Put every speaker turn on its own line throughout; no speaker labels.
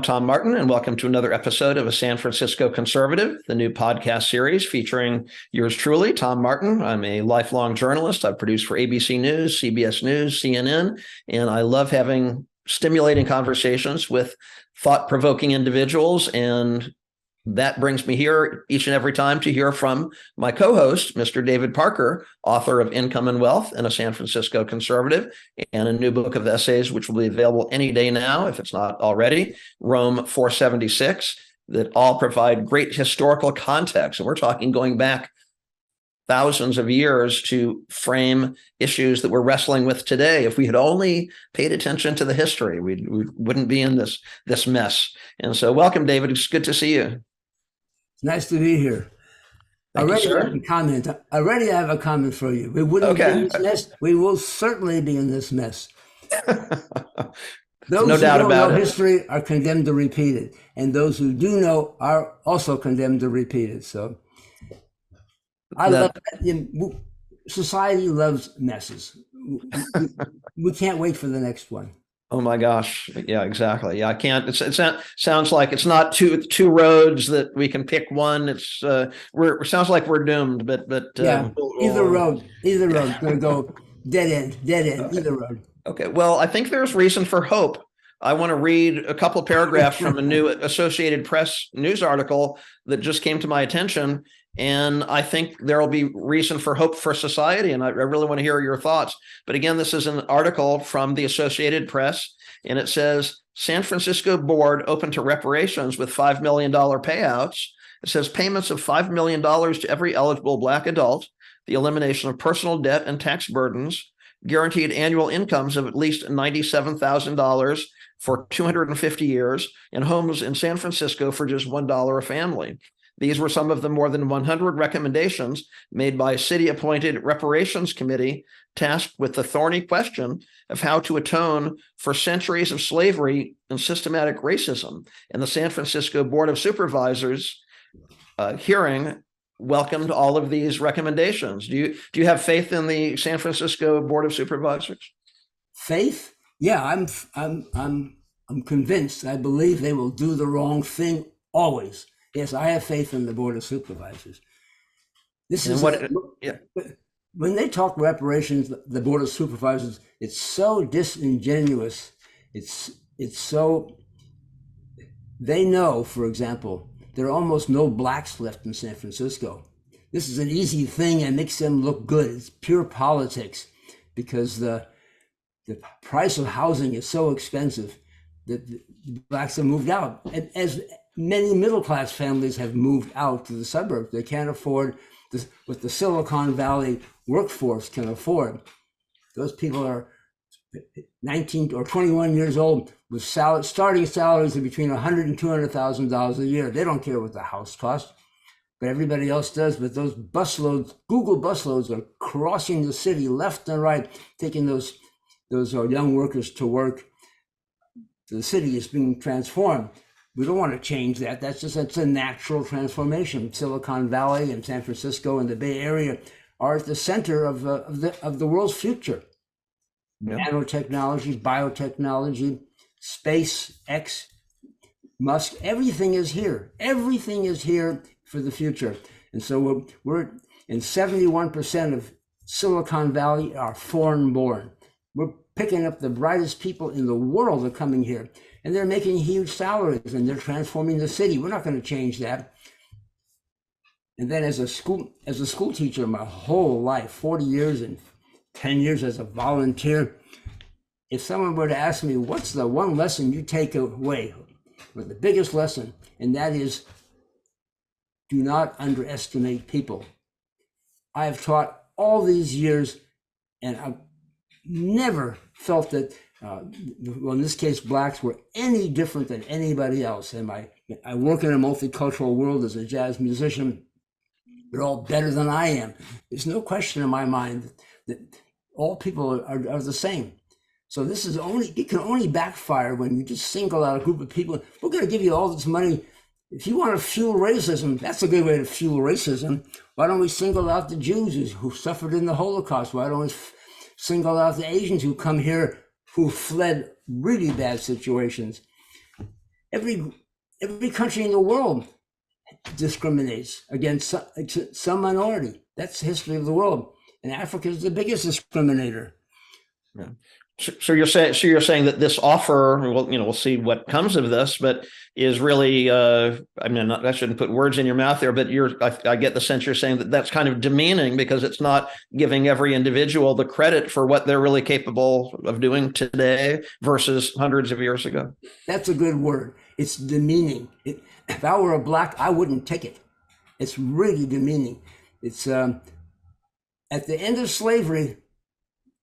Tom Martin, and welcome to another episode of A San Francisco Conservative, the new podcast series featuring yours truly, Tom Martin. I'm a lifelong journalist. I've produced for ABC News, CBS News, CNN, and I love having stimulating conversations with thought-provoking individuals, and that brings me here each and every time to hear from my co-host, Mr. David Parker, author of Income and Wealth and a San Francisco Conservative, and a new book of essays, which will be available any day now, if it's not already, Rome 476, that all provide great historical context. And we're talking going back thousands of years to frame issues that we're wrestling with today. If we had only paid attention to the history, we wouldn't be in this mess. And so welcome, David. It's good to see you.
Nice to be here.
Thank you, sir.
Already I have a comment for you. We wouldn't be in this mess. We will certainly be in this mess. Those
no doubt
who don't
about
know
it.
history are condemned to repeat it. And those who do know are also condemned to repeat it. So I love that. Society loves messes. We can't wait for the next one.
Oh my gosh. Yeah, exactly. Yeah, I can't. It sounds like it's not two roads that we can pick one. It sounds like we're doomed, but
yeah, either road, gonna go dead end, either road.
Okay. Well, I think there's reason for hope. I want to read a couple of paragraphs from a new Associated Press news article that just came to my attention. And I think there will be reason for hope for society. And I really want to hear your thoughts. But again, this is an article from the Associated Press, and it says, San Francisco board open to reparations with $5 million payouts. It says payments of $5 million to every eligible Black adult, the elimination of personal debt and tax burdens, guaranteed annual incomes of at least $97,000 for 250 years, and homes in San Francisco for just $1 a family. These were some of the more than 100 recommendations made by a city-appointed reparations committee tasked with the thorny question of how to atone for centuries of slavery and systematic racism. And the San Francisco Board of Supervisors hearing welcomed all of these recommendations. Do you have faith in the San Francisco Board of Supervisors?
Faith? Yeah, I'm convinced. I believe they will do the wrong thing always. Yes, I have faith in the Board of Supervisors. When they talk reparations, the Board of Supervisors, it's so disingenuous. It's so, they know, for example, there are almost no Blacks left in San Francisco. This is an easy thing and makes them look good. It's pure politics because the price of housing is so expensive that the Blacks have moved out. And as many middle-class families have moved out to the suburbs. They can't afford this, what the Silicon Valley workforce can afford. Those people are 19 or 21 years old with starting salaries of between $100,000 and $200,000 a year. They don't care what the house costs, but everybody else does. But those busloads, Google busloads, are crossing the city left and right, taking those young workers to work. The city is being transformed. We don't want to change that. That's a natural transformation. Silicon Valley and San Francisco and the Bay Area are at the center of the world's future. Yeah. Nanotechnology, biotechnology, SpaceX, Musk, everything is here. Everything is here for the future. And so we're in 71% of Silicon Valley are foreign born. We're picking up the brightest people in the world are coming here. And they're making huge salaries and they're transforming the city. We're not going to change that. And then as a school teacher, my whole life, 40 years and 10 years as a volunteer, if someone were to ask me, what's the one lesson you take away, or the biggest lesson, and that is, do not underestimate people. I have taught all these years, and I've never felt that well, in this case, Blacks were any different than anybody else. And I work in a multicultural world as a jazz musician. They're all better than I am. There's no question in my mind that all people are the same. So it can only backfire when you just single out a group of people. We're going to give you all this money. If you want to fuel racism, that's a good way to fuel racism. Why don't we single out the Jews who suffered in the Holocaust? Why don't we single out the Asians who come here who fled really bad situations? every country in the world discriminates against some minority. That's the history of the world. And Africa is the biggest discriminator.
Yeah. So you're saying that this offer, well, we'll see what comes of this, but is really, I mean, I shouldn't put words in your mouth there, but I get the sense you're saying that that's kind of demeaning because it's not giving every individual the credit for what they're really capable of doing today versus hundreds of years ago.
That's a good word. It's demeaning. If I were a black, I wouldn't take it. It's really demeaning. It's at the end of slavery.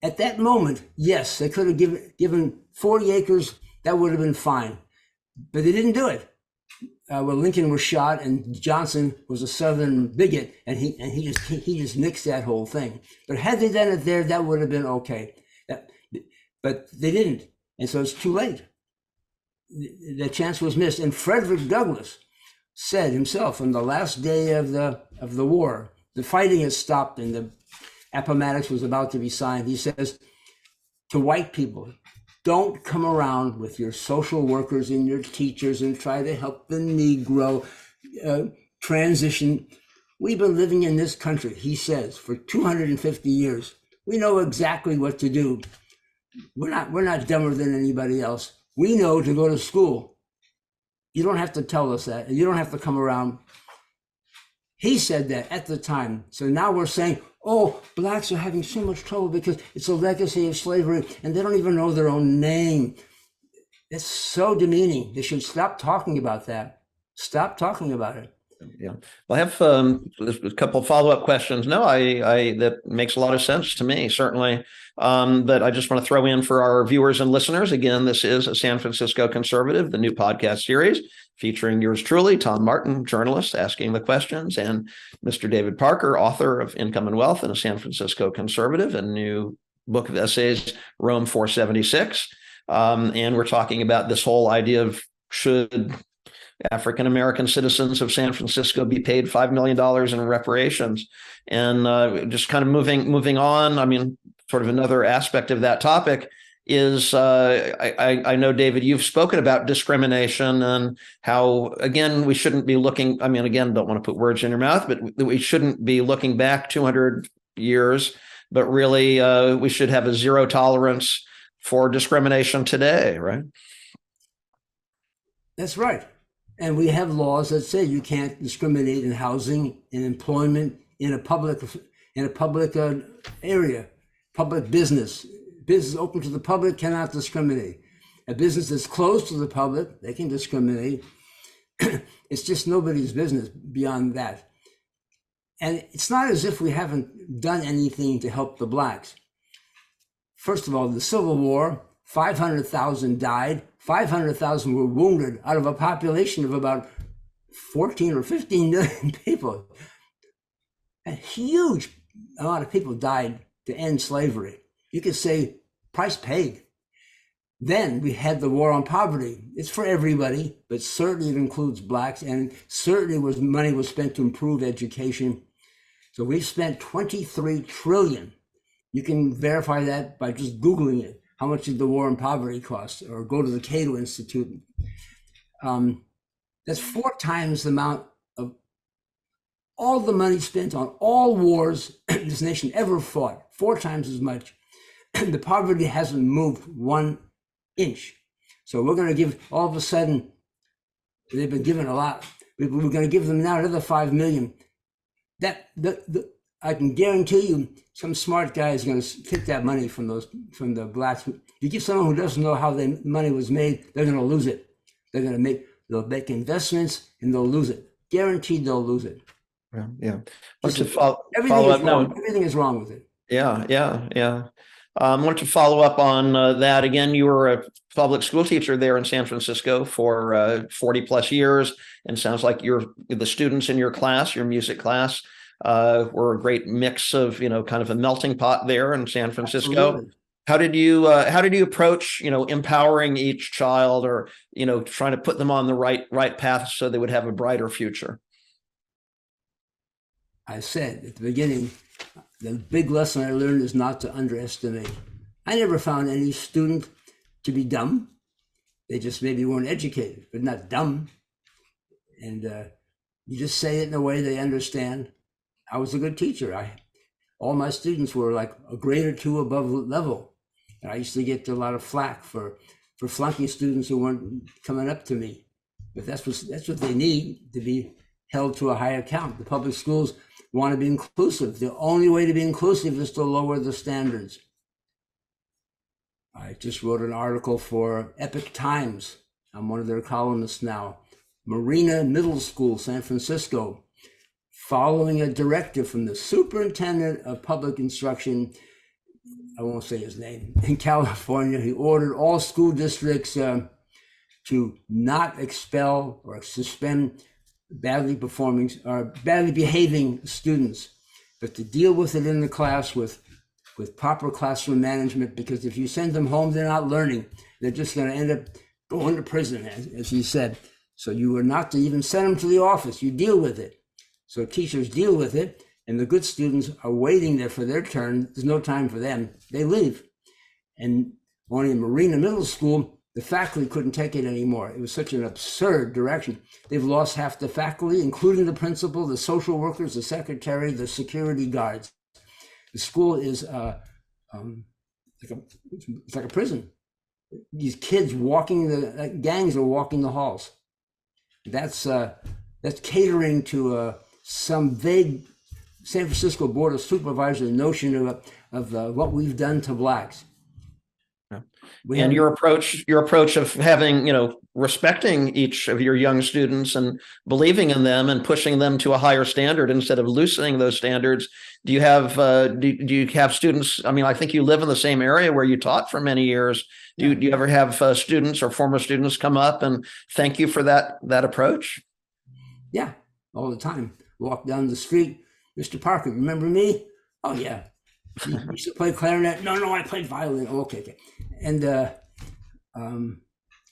At that moment, yes, they could have given 40 acres. That would have been fine, but they didn't do it. Well, Lincoln was shot, and Johnson was a Southern bigot, and he just nixed that whole thing. But had they done it there, that would have been okay. But they didn't, and so it's too late. The chance was missed. And Frederick Douglass said himself on the last day of the war, the fighting had stopped, and the Appomattox was about to be signed. He says to white people, don't come around with your social workers and your teachers and try to help the Negro transition. We've been living in this country, he says, for 250 years. We know exactly what to do. We're not dumber than anybody else. We know to go to school. You don't have to tell us that. You don't have to come around. He said that at the time. So now we're saying, oh, blacks are having so much trouble because it's a legacy of slavery and they don't even know their own name. It's so demeaning. They should stop talking about that. Stop talking about it.
Yeah, well, I have a couple of follow-up questions. No, I that makes a lot of sense to me, certainly. But I just want to throw in for our viewers and listeners. Again, this is a San Francisco Conservative, the new podcast series featuring yours truly, Tom Martin, journalist, asking the questions, and Mr. David Parker, author of Income and Wealth and a San Francisco Conservative, a new book of essays, Rome 476. And we're talking about this whole idea of should African-American citizens of San Francisco be paid $5 million in reparations. And just kind of moving on, I mean, sort of another aspect of that topic is I know, David, you've spoken about discrimination and how, again, we shouldn't be looking, I mean, again, don't want to put words in your mouth, but we shouldn't be looking back 200 years, but really we should have a zero tolerance for discrimination today, right?
That's right. And we have laws that say you can't discriminate in housing, in employment, in a public area, public business. Business open to the public cannot discriminate. A business that's closed to the public, they can discriminate. It's just nobody's business beyond that. And it's not as if we haven't done anything to help the blacks. First of all, the Civil War, 500,000 died. 500,000 were wounded out of a population of about 14 or 15 million people. A huge amount of people died to end slavery. You could say price paid. Then we had the war on poverty. It's for everybody, but certainly it includes blacks, and certainly money was spent to improve education. So we've spent 23 trillion. You can verify that by just Googling it. How much did the war on poverty cost? Or go to the Cato Institute. That's 4 times the amount of all the money spent on all wars this nation ever fought. 4 times as much. The poverty hasn't moved 1 inch. So we're going to give, all of a sudden, they've been given a lot. We're going to give them now another 5 million. I can guarantee you some smart guy is going to take that money from the blacks. You give someone who doesn't know how the money was made, they're going to lose it. They'll make investments and they'll lose it. Guaranteed they'll lose it.
Yeah.
Everything is wrong with it.
Yeah. I want to follow up on that. Again, you were a public school teacher there in San Francisco for 40 plus years. And sounds like the students in your class, your music class, were a great mix of, kind of a melting pot there in San Francisco.
Absolutely.
How did you approach, empowering each child or, trying to put them on the right path so they would have a brighter future?
I said at the beginning, the big lesson I learned is not to underestimate. I never found any student to be dumb. They just maybe weren't educated, but not dumb. And you just say it in a way they understand. I was a good teacher. All my students were like a grade or two above level. And I used to get a lot of flack for flunking students who weren't coming up to me. But that's what they need to be held to a high account. The public schools want to be inclusive. The only way to be inclusive is to lower the standards. I just wrote an article for Epic Times. I'm one of their columnists now. Marina Middle School, San Francisco, following a directive from the superintendent of public instruction, I won't say his name, in California. He ordered all school districts to not expel or suspend badly performing or badly behaving students, but to deal with it in the class with proper classroom management, because if you send them home, they're not learning. They're just going to end up going to prison, as he said. So you are not to even send them to the office. You deal with it. So teachers deal with it, and the good students are waiting there for their turn. There's no time for them. They leave. And only in Marina Middle School, the faculty couldn't take it anymore. It was such an absurd direction. They've lost half the faculty, including the principal, the social workers, the secretary, the security guards. The school is it's like a prison. These kids gangs are walking the halls. That's catering to some vague San Francisco Board of Supervisors notion of what we've done to blacks.
And your approach of having, respecting each of your young students and believing in them and pushing them to a higher standard instead of loosening those standards. Do you have students? I mean, I think you live in the same area where you taught for many years. Do you ever have students or former students come up and thank you for that approach?
Yeah, all the time. Walk down the street, Mr. Parker, remember me? Oh yeah. You used to play clarinet? No, I played violin. Oh, okay. And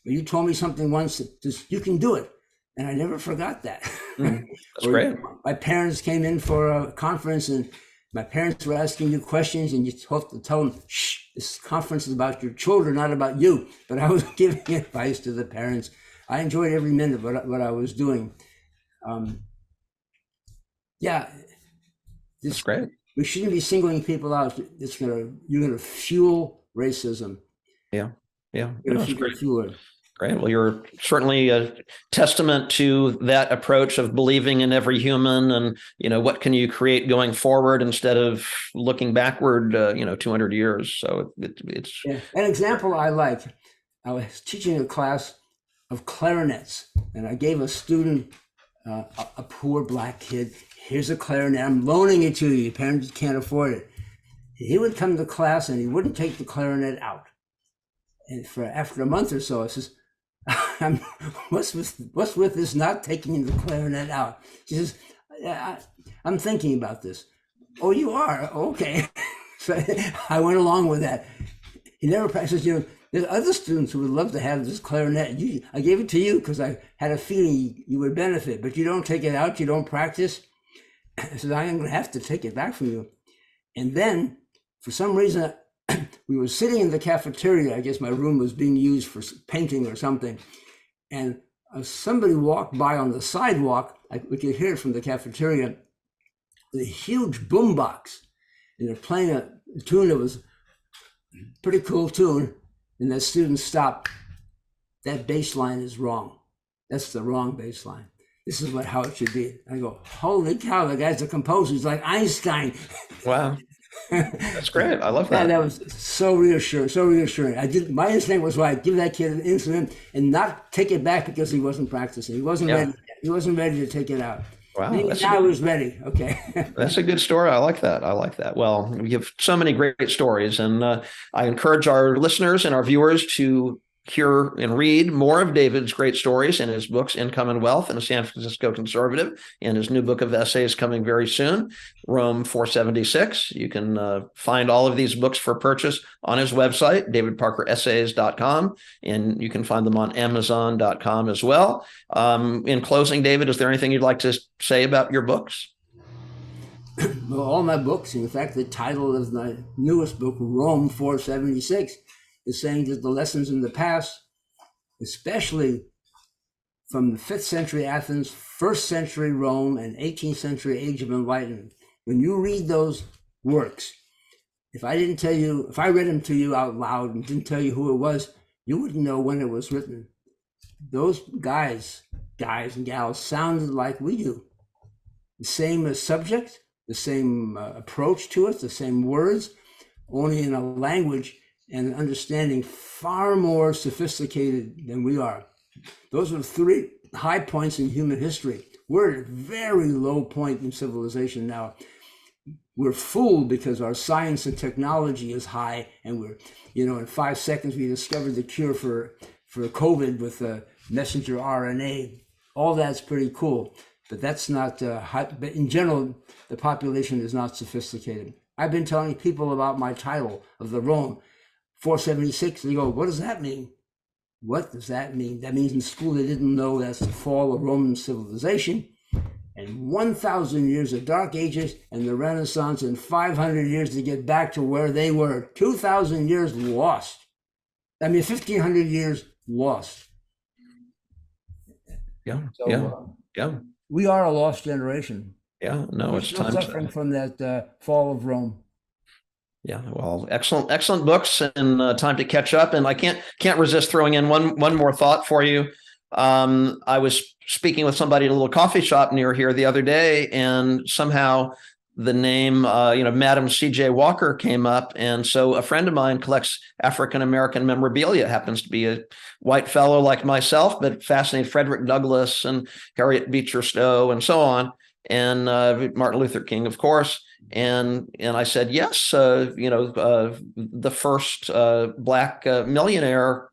you told me something once that you can do it, and I never forgot that.
That's great.
My parents came in for a conference, and my parents were asking you questions, and you have to tell them, "Shh, this conference is about your children, not about you." But I was giving advice to the parents. I enjoyed every minute of what I was doing.
That's great.
We shouldn't be singling people out. You're gonna fuel racism.
Yeah.
Fuel it.
Great. Well, you're certainly a testament to that approach of believing in every human, and what can you create going forward instead of looking backward, 200 years. So it's
an example I like. I was teaching a class of clarinets, and I gave a student, a poor black kid, here's a clarinet. I'm loaning it to you. Your parents can't afford it. He would come to class and he wouldn't take the clarinet out. And after a month or so, I says, what's with this not taking the clarinet out? She says, I'm thinking about this. Oh, you are? Okay. So I went along with that. He never practiced. There's other students who would love to have this clarinet. I gave it to you because I had a feeling you would benefit, but you don't take it out. You don't practice. I said, I'm going to have to take it back from you. And then, for some reason, we were sitting in the cafeteria. I guess my room was being used for painting or something. And somebody walked by on the sidewalk. We could hear it from the cafeteria. A huge boombox. And they're playing a tune that was a pretty cool tune. And the student stopped. That bass line is wrong. That's the wrong bass line. This is how it should be. I go, holy cow, the guy's a composer. He's like Einstein.
Wow. That's great. I love that.
That was so reassuring. My instinct was right. Give that kid an instrument and not take it back because he wasn't practicing. He wasn't ready. He wasn't ready to take it out.
Wow.
Now I was ready. Okay.
That's a good story. I like that. Well, we have so many great stories, and I encourage our listeners and our viewers to hear and read more of David's great stories in his books, Income and Wealth and a San Francisco Conservative, and his new book of essays coming very soon, Rome 476. You can find all of these books for purchase on his website, davidparkeressays.com, and you can find them on amazon.com as well. In closing, David, is there anything you'd like to say about your books?
Well, all my books, in fact, the title of my newest book, Rome 476, is saying that the lessons in the past especially from the 5th century Athens, 1st century Rome, and 18th century Age of Enlightenment. When you read those works, if I read them to you out loud and didn't tell you who it was, you wouldn't know when it was written. Those guys and gals sounded like we do. The same subject, the same approach to it, the same words, only in a language and understanding far more sophisticated than we are. Those are 3 high points in human history. We're at a very low point in civilization now. We're fooled because our science and technology is high, and we're, in 5 seconds we discovered the cure for COVID with messenger RNA. All that's pretty cool, but that's not. But in general, the population is not sophisticated. I've been telling people about my title of the Rome 476. They go, "What does that mean?" What does that mean? That means in school they didn't know that's the fall of Roman civilization, and 1,000 years of Dark Ages and the Renaissance, and 500 years to get back to where they were. 2,000 years lost. 1,500 years lost.
Yeah,
so,
yeah.
We are a lost generation.
Yeah, no,
We're
it's
still
time
suffering from that fall of Rome.
Yeah, well, excellent books, and time to catch up. And I can't resist throwing in one more thought for you. I was speaking with somebody at a little coffee shop near here the other day, and somehow the name, Madam C.J. Walker came up. And so a friend of mine collects African-American memorabilia, happens to be a white fellow like myself, but fascinated Frederick Douglass and Harriet Beecher Stowe and so on, and Martin Luther King, of course. And I said, yes, the first Black millionaire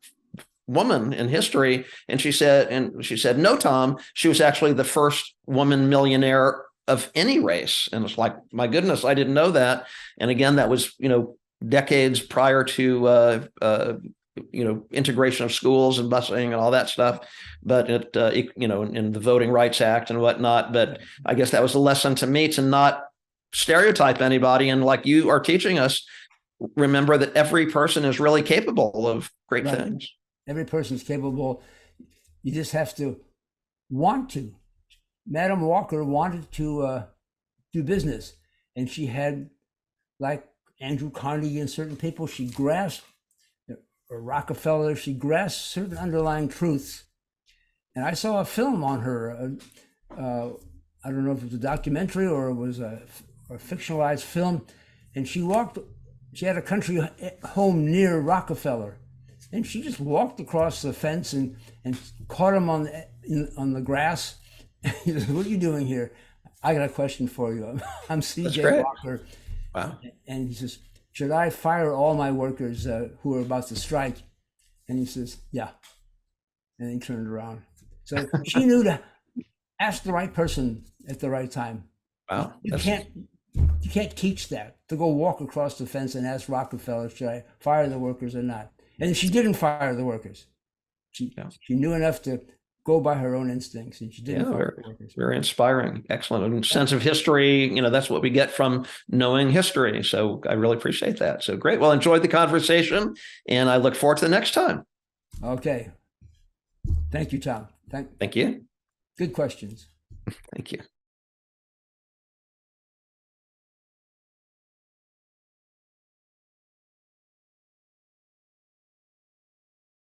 woman in history. And she said, no, Tom, she was actually the first woman millionaire of any race. And it's like, my goodness, I didn't know that. And again, that was, decades prior to, integration of schools and busing and all that stuff. But in the Voting Rights Act and whatnot. But I guess that was a lesson to me to not stereotype anybody. And like you are teaching us, remember that every person is really capable of great things.
Every person is capable. You just have to want to. Madam Walker wanted to do business, and she had, like Andrew Carnegie and certain people, she grasped, or Rockefeller, she grasped certain underlying truths. And I saw a film on her. I don't know if it was a documentary or it was a fictionalized film, and she had a country home near Rockefeller, and she just walked across the fence and caught him on the grass. He says, "What are you doing here? I got a question for you. I'm C.J. Walker."
Wow.
And he says, "Should I fire all my workers who are about to strike?" And he says, "Yeah." And he turned around. So she knew to ask the right person at the right time.
Wow.
You can't teach that, to go walk across the fence and ask Rockefeller, should I fire the workers or not? And she didn't fire the workers. She knew enough to go by her own instincts, and she didn't fire the workers.
Very inspiring. Excellent. Sense of history, that's what we get from knowing history. So I really appreciate that. So great. Well, enjoyed the conversation, and I look forward to the next time.
Okay. Thank you, Tom.
Thank you.
Good questions.
Thank you.